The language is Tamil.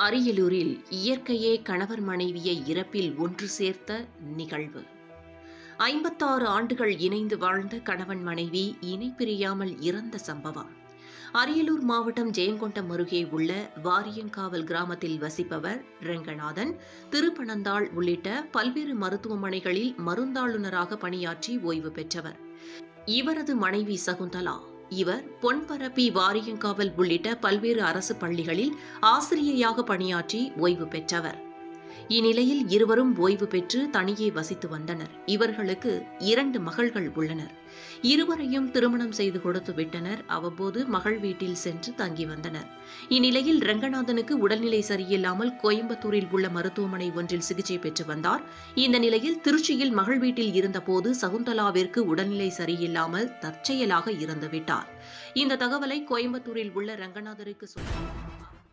அரியலூரில் இயற்கையே கணவர் மனைவியை இறப்பில் ஒன்று சேர்த்த நிகழ்வு. 56 ஆண்டுகள் இணைந்து வாழ்ந்த கணவன் மனைவி இணை பிரியாமல் இறந்த சம்பவம். அரியலூர் மாவட்டம் ஜெயங்கொண்டம் அருகே உள்ள வாரியங்காவல் கிராமத்தில் வசிப்பவர் ரெங்கநாதன். திருப்பனந்தாள் உள்ளிட்ட பல்வேறு மருத்துவமனைகளில் மருந்தாளுநராக பணியாற்றி ஓய்வு பெற்றவர். இவரது மனைவி சகுந்தலா. இவர் பொன்பரப்பி, வாரியங்காவல் உள்ளிட்ட பல்வேறு அரசு பள்ளிகளில் ஆசிரியையாக பணியாற்றி ஓய்வு பெற்றவர். இந்நிலையில் இருவரும் ஓய்வு பெற்று தனியே வசித்து வந்தனர். இவர்களுக்கு 2 மகள்கள் உள்ளனர். இருவரையும் திருமணம் செய்து கொடுத்து விட்டனர். அவ்வப்போது மகள் வீட்டில் சென்று தங்கி வந்தனர். இந்நிலையில் ரெங்கநாதனுக்கு உடல்நிலை சரியில்லாமல் கோயம்புத்தூரில் உள்ள மருத்துவமனை ஒன்றில் சிகிச்சை பெற்று வந்தார். இந்த நிலையில் திருச்சியில் மகள் வீட்டில் இருந்தபோது சகுந்தலாவிற்கு உடல்நிலை சரியில்லாமல் தற்செயலாக இறந்துவிட்டார். இந்த தகவலை கோயம்புத்தூரில் உள்ள ரெங்கநாதருக்கு சொன்னார்.